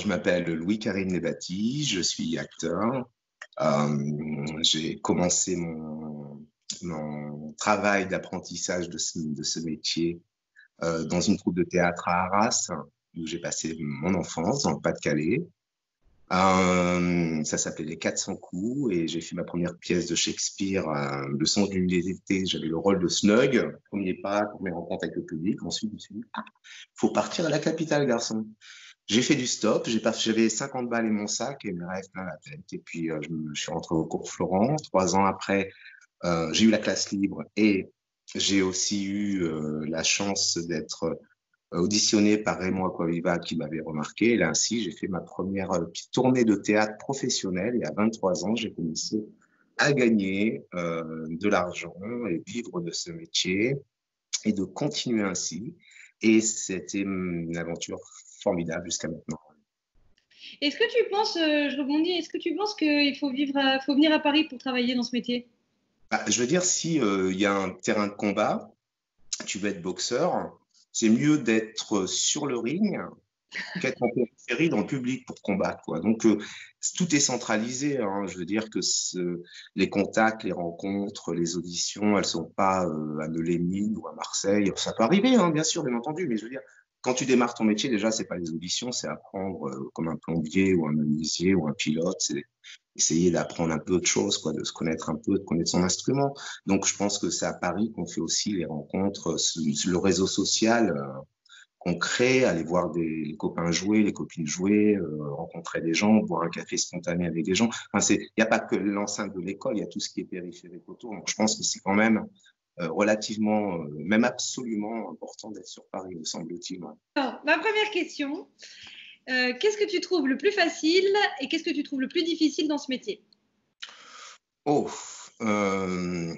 je m'appelle Louis-Karim Nebati, je suis acteur. J'ai commencé mon travail d'apprentissage de ce métier dans une troupe de théâtre à Arras, où j'ai passé mon enfance, dans le Pas-de-Calais. Ça s'appelait Les 400 coups et j'ai fait ma première pièce de Shakespeare, Le songe d'une nuit d'été. J'avais le rôle de Snug, premier pas, première rencontre avec le public. Ensuite, je me suis dit, faut partir à la capitale, garçon. J'ai fait du stop, j'avais 50 balles et mon sac et mes rêves plein la tête. Et puis, je suis rentré au cours Florent. 3 ans après, j'ai eu la classe libre et j'ai aussi eu la chance d'être auditionné par Raymond Aquaviva qui m'avait remarqué. Et là, ainsi, j'ai fait ma première tournée de théâtre professionnelle et à 23 ans, j'ai commencé à gagner de l'argent et vivre de ce métier et de continuer ainsi. Et c'était une aventure formidable jusqu'à maintenant. Est-ce que tu penses, je rebondis, est-ce que tu penses qu'il faut venir à Paris pour travailler dans ce métier? Bah, je veux dire, si il y a un terrain de combat, tu veux être boxeur, c'est mieux d'être sur le ring qu'être en périphérie dans le public pour combattre, quoi. Donc, tout est centralisé, hein. Je veux dire que les contacts, les rencontres, les auditions, elles sont pas à Neuilly ou à Marseille. Ça peut arriver, hein, bien sûr, bien entendu, mais je veux dire, quand tu démarres ton métier, déjà, c'est pas les auditions, c'est apprendre comme un plombier ou un menuisier ou un pilote, c'est essayer d'apprendre un peu de choses, quoi, de se connaître un peu, de connaître son instrument. Donc, je pense que c'est à Paris qu'on fait aussi les rencontres, le réseau social. On crée, aller voir les copains jouer, les copines jouer, rencontrer des gens, boire un café spontané avec des gens. Enfin, il n'y a pas que l'enceinte de l'école, il y a tout ce qui est périphérique autour. Donc, je pense que c'est quand même relativement, même absolument important d'être sur Paris, me semble-t-il. Ouais. Alors, ma première question, qu'est-ce que tu trouves le plus facile et qu'est-ce que tu trouves le plus difficile dans ce métier? Oh, euh...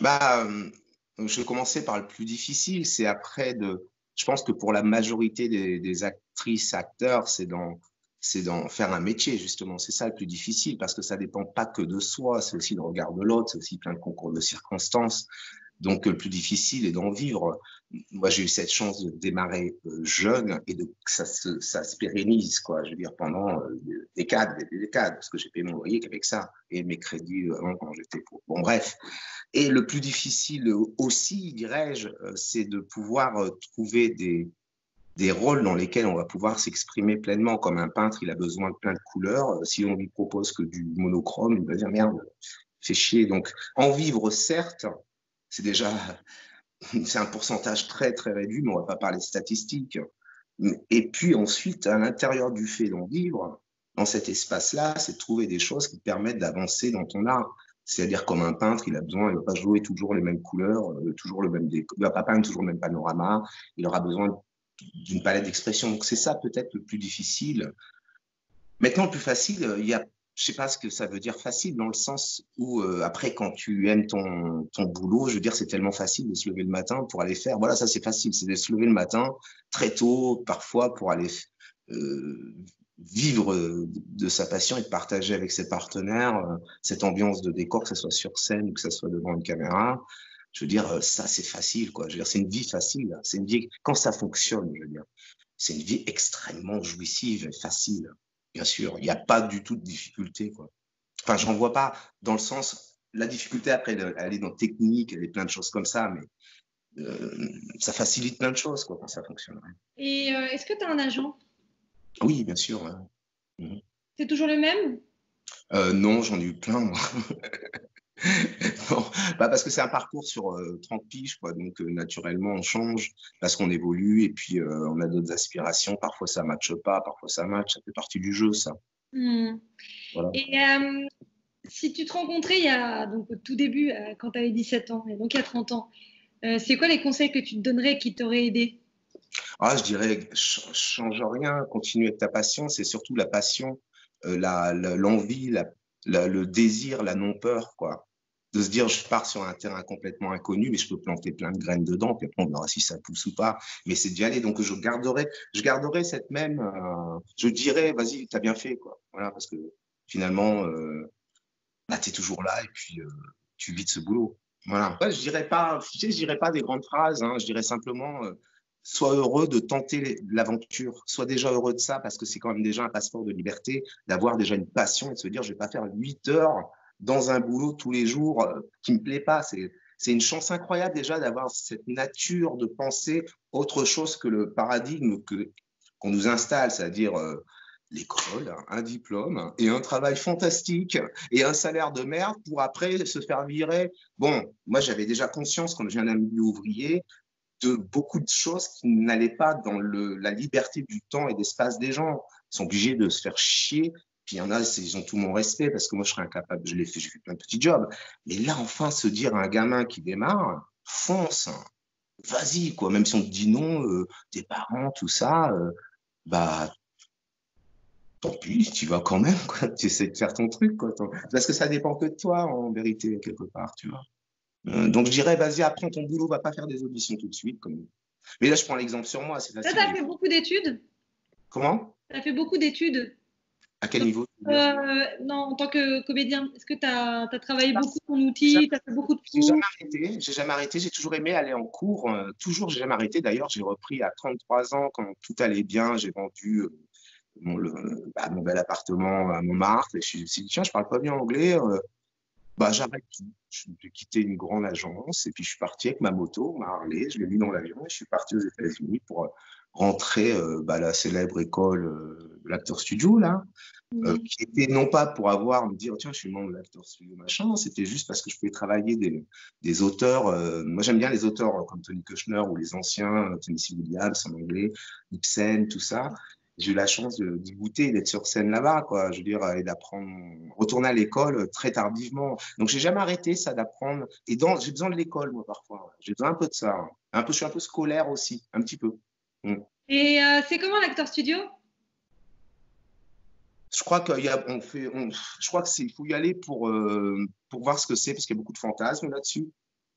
bah, je vais commencer par le plus difficile. C'est après je pense que pour la majorité des actrices, acteurs, c'est d'en faire un métier, justement. C'est ça le plus difficile parce que ça dépend pas que de soi. C'est aussi le regard de l'autre. C'est aussi plein de concours de circonstances. Donc, le plus difficile est d'en vivre. Moi, j'ai eu cette chance de démarrer jeune et que ça se pérennise, quoi. Je veux dire, pendant des décades, parce que j'ai payé mon loyer qu'avec ça et mes crédits quand j'étais pauvre. Bon, bref. Et le plus difficile aussi, dirais-je, c'est de pouvoir trouver des rôles dans lesquels on va pouvoir s'exprimer pleinement. Comme un peintre, il a besoin de plein de couleurs. Si on lui propose que du monochrome, il va dire merde, fait chier. Donc, en vivre, certes, c'est déjà c'est un pourcentage très, très réduit, mais on ne va pas parler statistiques. Et puis ensuite, à l'intérieur du fait d'en vivre, dans cet espace-là, c'est de trouver des choses qui te permettent d'avancer dans ton art. C'est-à-dire, comme un peintre, il ne va pas jouer toujours les mêmes couleurs, toujours le même décor, il ne va pas peindre toujours le même panorama, il aura besoin d'une palette d'expression. Donc, c'est ça peut-être le plus difficile. Maintenant, le plus facile, je sais pas ce que ça veut dire facile, dans le sens où après, quand tu aimes ton boulot, je veux dire, c'est tellement facile de se lever le matin pour aller faire. Voilà, ça c'est facile, c'est de se lever le matin très tôt, parfois pour aller euh, vivre de sa passion et de partager avec ses partenaires cette ambiance de décor, que ce soit sur scène ou que ce soit devant une caméra. Je veux dire, ça c'est facile, quoi. Je veux dire, c'est une vie facile. C'est une vie quand ça fonctionne. Je veux dire, c'est une vie extrêmement jouissive et facile. Bien sûr, il n'y a pas du tout de difficulté, quoi. Enfin, j'en vois pas dans le sens, la difficulté après, elle est dans technique, elle est plein de choses comme ça, mais ça facilite plein de choses, quoi, quand ça fonctionne. Et est-ce que tu as un agent? Oui, bien sûr. Ouais. C'est toujours le même? Non, j'en ai eu plein, moi. Non, bah parce que c'est un parcours sur 30 piges, quoi. Donc, naturellement, on change parce qu'on évolue et puis on a d'autres aspirations. Parfois, ça ne matche pas, parfois, ça matche. Ça fait partie du jeu, ça. Voilà. Et si tu te rencontrais donc, au tout début, quand tu avais 17 ans, et donc il y a 30 ans, c'est quoi les conseils que tu te donnerais qui t'auraient aidé? Je dirais, change rien, continue avec ta passion. C'est surtout la passion, l'envie, le désir, la non-peur, quoi. De se dire, je pars sur un terrain complètement inconnu, mais je peux planter plein de graines dedans, puis après on verra si ça pousse ou pas. Mais c'est d'y aller. Donc je garderai cette même, je dirais, vas-y, t'as bien fait, quoi. Voilà, parce que finalement, t'es toujours là et puis tu vis de ce boulot. Voilà. Ouais, je dirais pas des grandes phrases, hein, je dirais simplement, sois heureux de tenter l'aventure. Sois déjà heureux de ça parce que c'est quand même déjà un passeport de liberté d'avoir déjà une passion et de se dire, je vais pas faire 8 heures dans un boulot tous les jours qui me plaît pas. C'est une chance incroyable déjà d'avoir cette nature de penser autre chose que le paradigme qu'on nous installe, c'est-à-dire l'école, un diplôme et un travail fantastique et un salaire de merde pour après se faire virer. Bon, moi j'avais déjà conscience quand je viens d'un milieu ouvrier de beaucoup de choses qui n'allaient pas dans la liberté du temps et d'espace des gens. Ils sont obligés de se faire chier. Puis il y en a, ils ont tout mon respect parce que moi, je serais incapable. Je l'ai fait, j'ai fait plein de petits jobs. Mais là, enfin, se dire à un gamin qui démarre, fonce, vas-y, quoi. Même si on te dit non, tes parents, tout ça, bah, tant pis, tu vas quand même, quoi. Tu essaies de faire ton truc, quoi. Parce que ça dépend que de toi, en vérité, quelque part, tu vois. Donc, je dirais, vas-y, apprends ton boulot, va pas faire des auditions tout de suite. Mais là, je prends l'exemple sur moi, c'est facile. Là, tu as fait beaucoup d'études? Comment? Tu as fait beaucoup d'études? À quel niveau? Non, en tant que comédien, est-ce que tu as travaillé beaucoup ton outil? Tu as fait beaucoup de cours? J'ai jamais arrêté. J'ai toujours aimé aller en cours. Toujours, j'ai jamais arrêté. D'ailleurs, j'ai repris à 33 ans quand tout allait bien. J'ai vendu mon bel appartement à Montmartre. Et je me suis dit, tiens, je parle pas bien anglais. J'arrête tout. J'ai quitté une grande agence et puis je suis parti avec ma moto, ma Harley, je l'ai mis dans l'avion et je suis parti aux États-Unis pour rentrer la célèbre école de l'Actor Studio, là, qui était non pas pour me dire, tiens, je suis membre de l'Actor Studio, machin, c'était juste parce que je pouvais travailler des auteurs. Moi, j'aime bien les auteurs comme Tony Kushner ou les anciens, Tennessee Williams en anglais, Ibsen, tout ça. J'ai eu la chance d'y goûter et d'être sur scène là-bas, quoi. Je veux dire, et d'apprendre, retourner à l'école très tardivement. Donc, j'ai jamais arrêté ça d'apprendre. Et j'ai besoin de l'école, moi, parfois. J'ai besoin un peu de ça. Je suis un peu scolaire aussi, un petit peu. Et c'est comment l'Actor Studio? Je crois je crois qu'il faut y aller pour voir ce que c'est, parce qu'il y a beaucoup de fantasmes là-dessus.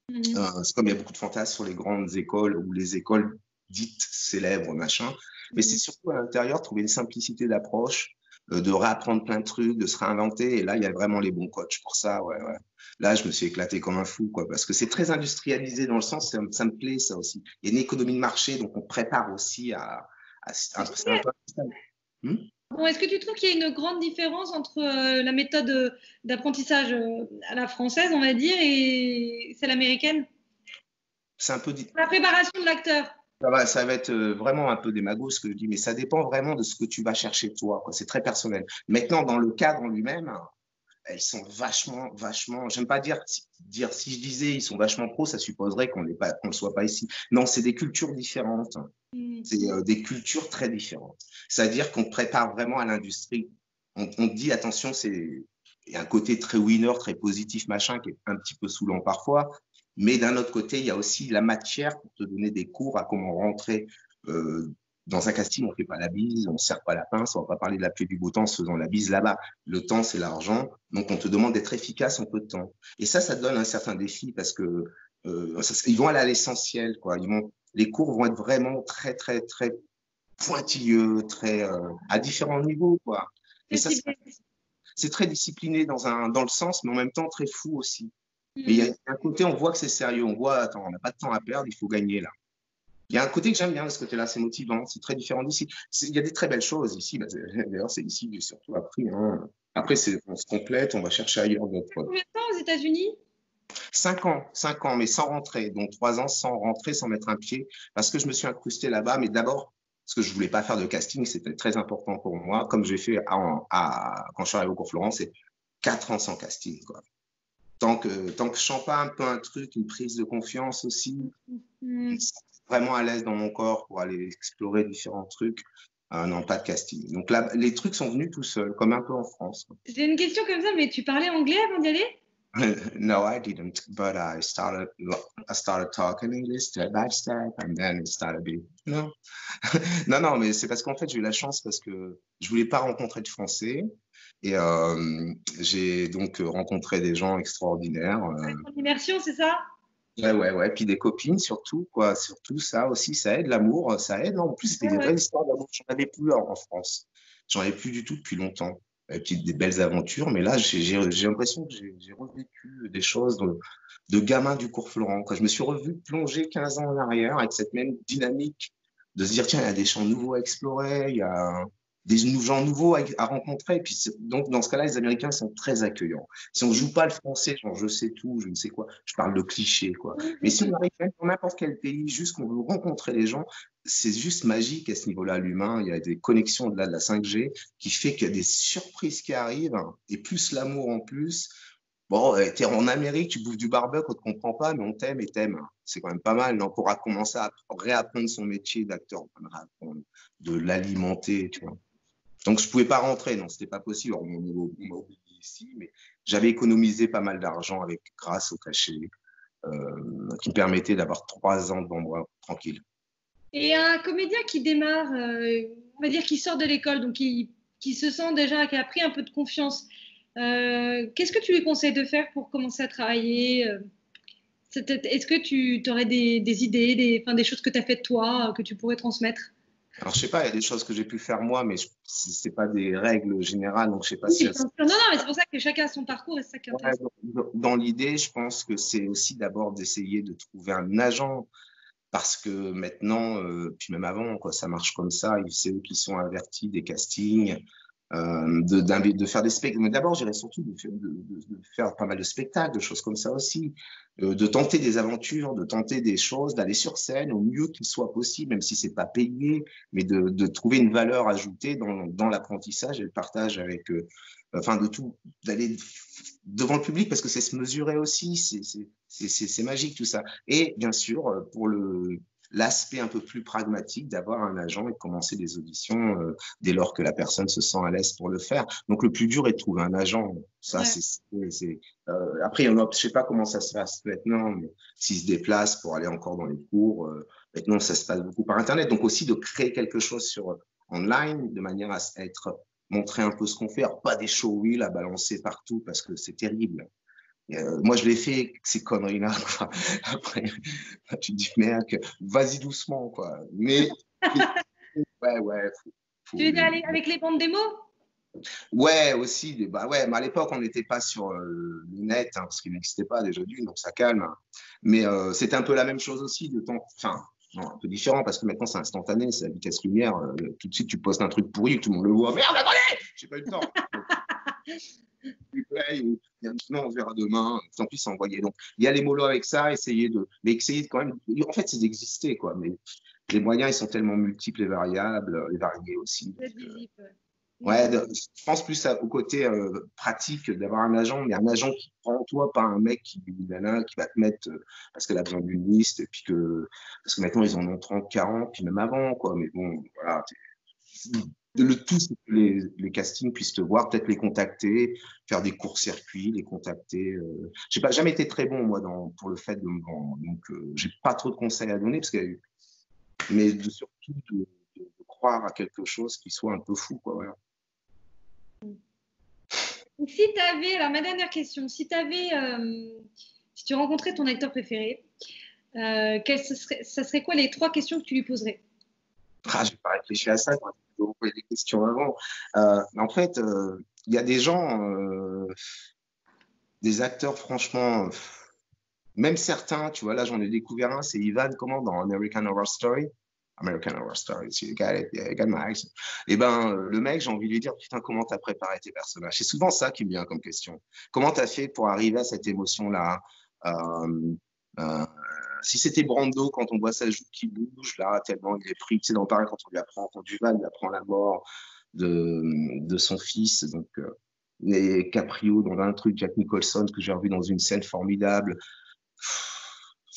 C'est comme il y a beaucoup de fantasmes sur les grandes écoles ou les écoles dites célèbres, machin. Mais c'est surtout à l'intérieur trouver une simplicité d'approche, de réapprendre plein de trucs, de se réinventer. Et là, il y a vraiment les bons coachs pour ça. Ouais, ouais. Là, je me suis éclaté comme un fou, quoi, parce que c'est très industrialisé dans le sens, ça me plaît, ça aussi. Il y a une économie de marché, donc on prépare aussi à Bon, est-ce que tu trouves qu'il y a une grande différence entre la méthode d'apprentissage à la française, on va dire, et celle américaine? C'est un peu la préparation de l'acteur. Ça va être vraiment un peu démago ce que je dis, mais ça dépend vraiment de ce que tu vas chercher toi, quoi. C'est très personnel. Maintenant, dans le cadre en lui-même, elles sont vachement. J'aime pas dire si je disais ils sont vachement pros, ça supposerait qu'on ne soit pas ici. Non, c'est des cultures différentes. C'est des cultures très différentes. C'est-à-dire qu'on prépare vraiment à l'industrie. On te dit attention, il y a un côté très winner, très positif, machin, qui est un petit peu saoulant parfois. Mais d'un autre côté, il y a aussi la matière pour te donner des cours à comment rentrer dans un casting. On ne fait pas la bise, on ne serre pas la pince, on ne va pas parler de la pluie du beau temps en se faisant la bise là-bas. Le temps, c'est l'argent. Donc, on te demande d'être efficace en peu de temps. Et ça te donne un certain défi parce que ils vont aller à l'essentiel, quoi. Les cours vont être vraiment très, très, très pointilleux, très à différents niveaux, quoi. Et ça, c'est très discipliné dans le sens, mais en même temps très fou aussi. Mais il y a un côté, on voit que c'est sérieux. On voit, attends, on n'a pas de temps à perdre, il faut gagner là. Il y a un côté que j'aime bien, ce côté-là, c'est motivant, c'est très différent d'ici. Il y a des très belles choses ici. D'ailleurs, c'est ici que j'ai surtout appris. Après, on se complète, on va chercher ailleurs d'autres. Combien de temps aux États-Unis? 5 ans, mais sans rentrer. Donc 3 ans sans rentrer, sans mettre un pied, parce que je me suis incrusté là-bas. Mais d'abord, parce que je voulais pas faire de casting, c'était très important pour moi. Comme j'ai fait quand je suis arrivé au cours Florent, c'est 4 ans sans casting, quoi. Tant que je sens pas un peu un truc, une prise de confiance aussi, vraiment à l'aise dans mon corps pour aller explorer différents trucs, non, pas de casting. Donc là, les trucs sont venus tout seuls, comme un peu en France. J'ai une question comme ça, mais tu parlais anglais avant d'y aller? No, I didn't, but I started talking English step by step, and then it started being, non, non, mais c'est parce qu'en fait, j'ai eu la chance parce que je voulais pas rencontrer de Français. Et j'ai donc rencontré des gens extraordinaires. Immersion, c'est ça? Ouais. Puis des copines surtout, quoi. Surtout ça aussi, ça aide. L'amour, ça aide. En plus, c'était des vraies histoires d'amour. J'en avais plus en France. J'en avais plus du tout depuis longtemps. des belles aventures. Mais là, j'ai l'impression que j'ai revécu des choses de gamin du cours Florent, quoi. Je me suis revu plonger 15 ans en arrière avec cette même dynamique de se dire, tiens, il y a des champs nouveaux à explorer, il y a des gens nouveaux à rencontrer. Et puis, donc, dans ce cas-là, les Américains sont très accueillants. Si on ne joue pas le français, genre je sais tout, je ne sais quoi, je parle de clichés, quoi. Mais si on arrive dans n'importe quel pays, juste qu'on veut rencontrer les gens, c'est juste magique à ce niveau-là, l'humain. Il y a des connexions de la 5G qui fait qu'il y a des surprises qui arrivent, et plus l'amour en plus. Bon, t'es en Amérique, tu bouffes du barbecue, on te comprend pas, mais on t'aime et t'aime. C'est quand même pas mal, non? Pour commencer à réapprendre son métier d'acteur, de l'alimenter, tu vois. Donc, je pouvais pas rentrer, non, c'était pas possible. On m'a oublié ici, mais j'avais économisé pas mal d'argent grâce au cachet, qui me permettait d'avoir 3 ans devant moi, tranquille. Et un comédien qui démarre, on va dire qui sort de l'école, donc qui se sent déjà, qui a pris un peu de confiance, qu'est-ce que tu lui conseilles de faire pour commencer à travailler? Est-ce que tu aurais des idées, des choses que tu as faites toi, que tu pourrais transmettre? Alors, je sais pas, il y a des choses que j'ai pu faire moi, mais c'est pas des règles générales, donc je sais pas si... Non, non, mais c'est pour ça que chacun a son parcours et c'est ça qui est intéressant. Dans l'idée, je pense que c'est aussi d'abord d'essayer de trouver un agent, parce que maintenant, puis même avant, quoi, ça marche comme ça, c'est eux qui sont avertis des castings, de faire des spectacles. Mais d'abord, j'irais surtout de faire pas mal de spectacles, de choses comme ça aussi, de tenter des aventures, de tenter des choses, d'aller sur scène au mieux qu'il soit possible, même si c'est pas payé, mais de trouver une valeur ajoutée dans l'apprentissage et le partage avec, enfin de tout, d'aller devant le public parce que c'est se mesurer aussi, c'est magique tout ça. Et bien sûr, pour l'aspect un peu plus pragmatique d'avoir un agent et de commencer des auditions dès lors que la personne se sent à l'aise pour le faire. Donc, le plus dur est de trouver un agent. Ça, ouais. Après, je ne sais pas comment ça se passe maintenant, mais s'ils se déplacent pour aller encore dans les cours, maintenant, ça se passe beaucoup par Internet. Donc, aussi de créer quelque chose sur online de manière à montrer un peu ce qu'on fait. Alors, pas des showreels à balancer partout parce que c'est terrible. Moi, je l'ai fait, ces conneries-là, quoi. Après, tu te dis, mec, vas-y doucement, quoi. Mais, ouais. Tu veux dire aller avec les bandes démo? Ouais, aussi. Bah ouais, mais à l'époque, on n'était pas sur le net, hein, parce qu'il n'existait pas déjà d'une, donc ça calme. Hein. Mais c'était un peu la même chose aussi, de temps. Enfin, non, un peu différent, parce que maintenant, c'est instantané, c'est la vitesse lumière. Tout de suite, tu postes un truc pourri, tout le monde le voit. Merde, attendez! J'ai pas eu le temps. Non, on se verra demain. Tant pis, s'envoyer. Donc, il y a les mollos avec ça, mais essayer de quand même. En fait, c'est d'exister, quoi. Mais les moyens, ils sont tellement multiples et variables, et variés aussi. Ouais, je pense plus au côté pratique d'avoir un agent, mais un agent qui prend toi, pas un mec qui va te mettre parce qu'elle a besoin d'une liste, et puis parce que maintenant ils en ont 30, 40, puis même avant, quoi. Mais bon, voilà. Le tout, c'est que les castings puissent te voir, peut-être les contacter, faire des courts-circuits, les contacter. J'ai pas jamais été très bon, moi, pour le fait de me vendre. Donc, j'ai pas trop de conseils à donner, mais surtout de croire à quelque chose qui soit un peu fou, quoi. Voilà. Si tu avais, alors ma dernière question, si tu rencontrais ton acteur préféré, ça serait quoi les 3 questions que tu lui poserais? Je n'ai pas réfléchi à ça quand je vous posais des questions avant. En fait, il y a des gens, des acteurs, franchement, même certains, tu vois, là j'en ai découvert un, c'est Ivan, comment, dans American Horror Story. American Horror Story, you got it, yeah, you got my accent. Et ben, le mec, j'ai envie de lui dire, putain, comment t'as préparé tes personnages? C'est souvent ça qui me vient comme question. Comment t'as fait pour arriver à cette émotion-là? Si c'était Brando, quand on voit sa joue qui bouge, là, tellement il est pris, tu sais, dans pareil, quand Duval lui apprend la mort de son fils, donc, et Caprio dans un truc, Jack Nicholson, que j'ai revu dans une scène formidable.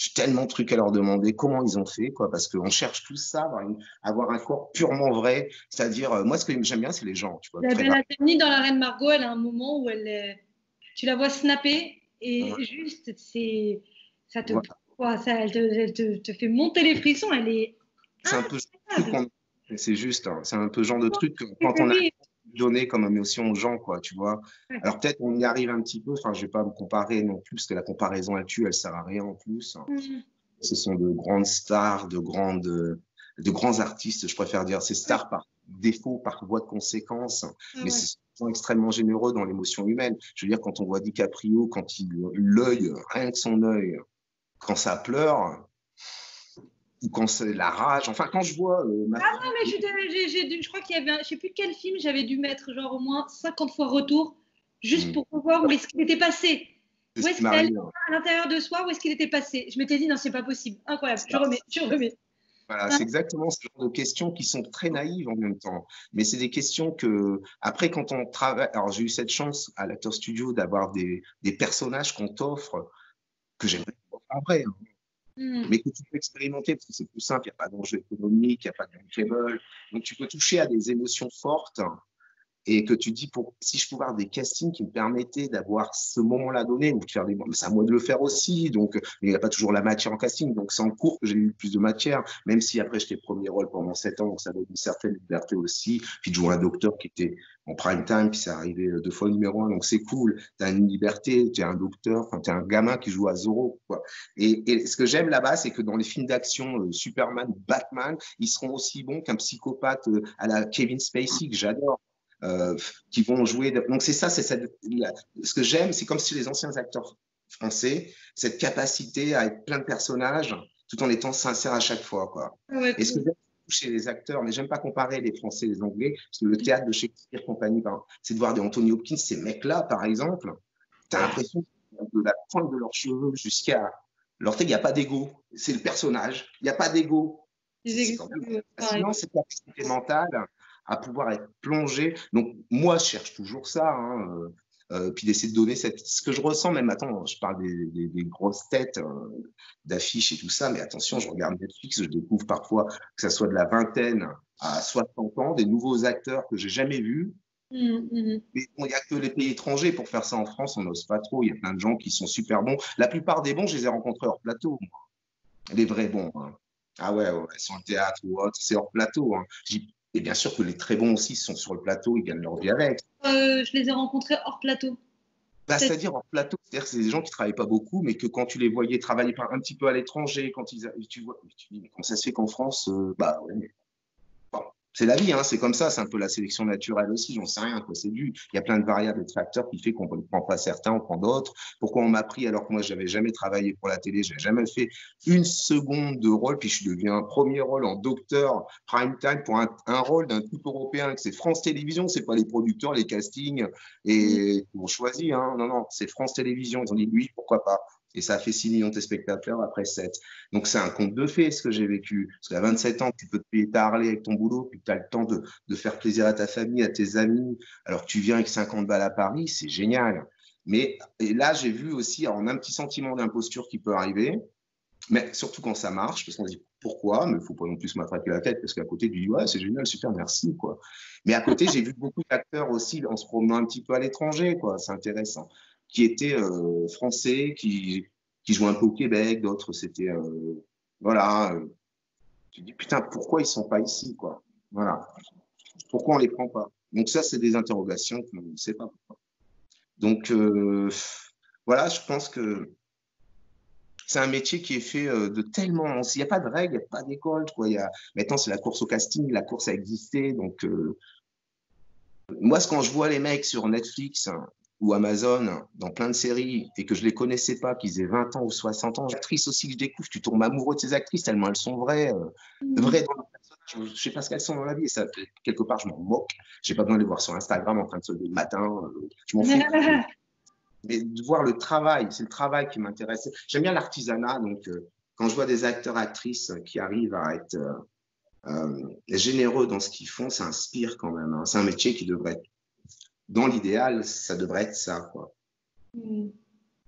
J'ai tellement de trucs à leur demander comment ils ont fait, quoi, parce qu'on cherche tout ça, avoir un corps purement vrai. C'est-à-dire, moi, ce que j'aime bien, c'est les gens. Tu vois, la Ténie dans La Reine Margot, elle a un moment où tu la vois snapper et juste, ça te, elle te fait monter les frissons. Elle est. C'est un peu c'est juste, hein, c'est un peu genre de truc quand on a donné comme émotion aux gens, quoi, tu vois. Ouais. Alors peut-être on y arrive un petit peu, enfin je vais pas me comparer non plus, parce que la comparaison là-dessus, elle sert à rien en plus. Ce sont de grandes stars, de grands artistes, je préfère dire ces stars défaut par voie de conséquence, Ah mais ouais. c'est extrêmement généreux dans l'émotion humaine. Je veux dire, quand on voit DiCaprio, quand l'œil, rien que son œil, quand ça pleure, ou quand c'est la rage, enfin, quand je vois ma Ah non, fille. mais je crois qu'il y avait je sais plus quel film, j'avais dû mettre genre au moins 50 fois retour, juste pour voir où est-ce qu'il était passé. C'est Où ce est-ce qui qu'il allait m'arrive. à l'intérieur de soi, où est-ce qu'il était passé. Je m'étais dit, non, c'est pas possible. Incroyable, je remets. Voilà, Hein. c'est exactement ce genre de questions qui sont très naïves en même temps. Mais c'est des questions que, après, quand on travaille. Alors, j'ai eu cette chance à l'Acteur Studio d'avoir des personnages qu'on t'offre, que j'aimerais voir en vrai, hein, Mm. mais que tu peux expérimenter parce que c'est plus simple. Il n'y a pas d'enjeu économique, il n'y a pas de bankable. Donc, tu peux toucher à des émotions fortes et que tu dis, si je pouvais avoir des castings qui me permettaient d'avoir ce moment-là donné, ou de faire des, mais c'est à moi de le faire aussi, donc il n'y a pas toujours la matière en casting, donc c'est en cours que j'ai eu plus de matière, même si après j'étais premier rôle pendant 7 ans, donc ça donne une certaine liberté aussi, puis de jouer un docteur qui était en prime time, puis c'est arrivé 2 fois numéro 1, donc c'est cool, tu as une liberté, tu es un docteur, enfin, tu es un gamin qui joue à Zorro, quoi. Et ce que j'aime là-bas, c'est que dans les films d'action, Superman, Batman, ils seront aussi bons qu'un psychopathe à la Kevin Spacey, que j'adore. Qui vont jouer. Donc c'est ça, ce que j'aime, c'est comme si les anciens acteurs français, cette capacité à être plein de personnages tout en étant sincère à chaque fois, quoi. Ah ouais, Et ce que cool. j'aime chez les acteurs, mais j'aime pas comparer les Français et les Anglais, parce que le théâtre de Shakespeare compagnie, c'est de voir des Anthony Hopkins, ces mecs-là, par exemple, tu as l'impression de la pointe de leurs cheveux jusqu'à l'orteil, il n'y a pas d'ego. C'est le personnage, il n'y a pas d'ego. C'est quand même fascinant, cette capacité mentale à pouvoir être plongé. Donc, moi, je cherche toujours ça. Hein, puis d'essayer de donner ce que je ressens, même, attends, je parle des grosses têtes d'affiches et tout ça, mais attention, je regarde Netflix, je découvre parfois que ça soit de la vingtaine à 60 ans, des nouveaux acteurs que j'ai jamais vus. Mais bon, il n'y a que les pays étrangers pour faire ça en France, on n'ose pas trop. Il y a plein de gens qui sont super bons. La plupart des bons, je les ai rencontrés hors plateau. Les vrais bons. Hein. Ah ouais, sur le théâtre ou autre, c'est hors plateau. Hein. Et bien sûr que les très bons aussi sont sur le plateau, ils gagnent leur vie avec. Je les ai rencontrés hors plateau. Bah, c'est-à-dire hors plateau, c'est-à-dire que c'est des gens qui ne travaillent pas beaucoup, mais que quand tu les voyais travailler un petit peu à l'étranger, quand tu vois, tu dis, mais comment ça se fait qu'en France, bah ouais, mais bon, c'est la vie, hein, c'est comme ça, c'est un peu la sélection naturelle aussi, j'en sais rien, quoi, c'est il y a plein de variables et de facteurs qui fait qu'on ne prend pas certains, on prend d'autres. Pourquoi on m'a pris alors que moi, je n'avais jamais travaillé pour la télé, je n'avais jamais fait une seconde de rôle, puis je deviens un premier rôle en docteur prime time pour un rôle d'un type européen, que c'est France Télévisions, c'est pas les producteurs, les castings, et ils ont choisi, hein, non, non, c'est France Télévisions, ils ont dit oui, pourquoi pas. Et ça a fait 6 millions de téléspectateurs après 7. Donc, c'est un conte de fées, ce que j'ai vécu. Parce qu'à 27 ans, tu peux te payer ta Harley avec ton boulot, puis tu as le temps de faire plaisir à ta famille, à tes amis, alors que tu viens avec 50 balles à Paris, c'est génial. Mais et là, j'ai vu aussi, alors, on a un petit sentiment d'imposture qui peut arriver, mais surtout quand ça marche, parce qu'on se dit pourquoi, mais il ne faut pas non plus se matraquer la tête, parce qu'à côté, tu dis ouais, c'est génial, super, merci, quoi. Mais à côté, j'ai vu beaucoup d'acteurs aussi en se promenant un petit peu à l'étranger, quoi, c'est intéressant, qui étaient français, qui jouent un peu au Québec, d'autres c'était voilà. Tu te dis putain, pourquoi ils sont pas ici, quoi. Voilà. Pourquoi on les prend pas. Donc ça, c'est des interrogations qu'on ne sait pas pourquoi. Donc voilà, je pense que c'est un métier qui est fait de tellement. Il n'y a pas de règles, il n'y a pas d'école, quoi. Maintenant, c'est la course au casting, la course a existé. Donc moi, quand je vois les mecs sur Netflix ou Amazon dans plein de séries et que je les connaissais pas, qu'ils aient 20 ans ou 60 ans, les actrices aussi que je découvre, tu tombes amoureux de ces actrices tellement elles sont vraies, vraies dans leur personnage. Je sais pas ce qu'elles sont dans la vie et ça, quelque part, je m'en moque. J'ai pas besoin de les voir sur Instagram en train de se lever le matin. Je m'en fous. Mais de voir le travail, c'est le travail qui m'intéresse. J'aime bien l'artisanat, donc quand je vois des acteurs, actrices qui arrivent à être généreux dans ce qu'ils font, ça inspire quand même. Hein. C'est un métier qui devrait être dans l'idéal, ça devrait être ça, quoi.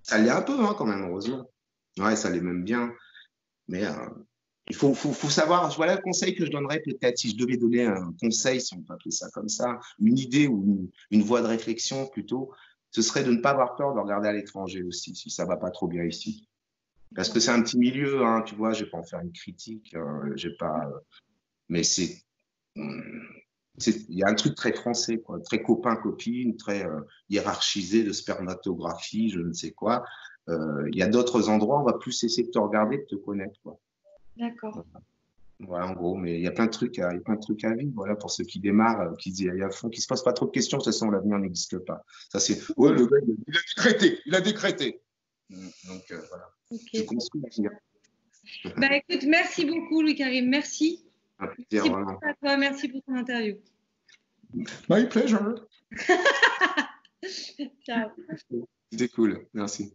Ça l'est un peu, hein, quand même, heureusement. Ouais, ça l'est même bien. Mais il faut savoir, voilà le conseil que je donnerais peut-être, si je devais donner un conseil, si on peut appeler ça comme ça, une idée ou une voie de réflexion plutôt, ce serait de ne pas avoir peur de regarder à l'étranger aussi, si ça va pas trop bien ici. Parce que c'est un petit milieu, hein, tu vois, je vais pas en faire une critique, j'ai pas, mais il y a un truc très français, quoi, très copain-copine, très hiérarchisé de spermatographie, je ne sais quoi. Il y a d'autres endroits, on va plus essayer de te regarder, de te connaître, quoi. D'accord. Voilà, en gros, mais il y a plein de trucs il y a plein de trucs à vivre. Voilà, pour ceux qui démarrent, qui disent à fond, qui se posent pas trop de questions. De toute façon, l'avenir n'existe pas. Ça, c'est, ouais, le gars, il a décrété, il a décrété. Donc, voilà. Je Ok. construis l'avenir. Bah, écoute, merci beaucoup, Louis-Karim. Merci. Un plaisir, Merci vraiment. beaucoup à toi. Merci pour ton interview. My pleasure. Ciao. C'était cool. Merci.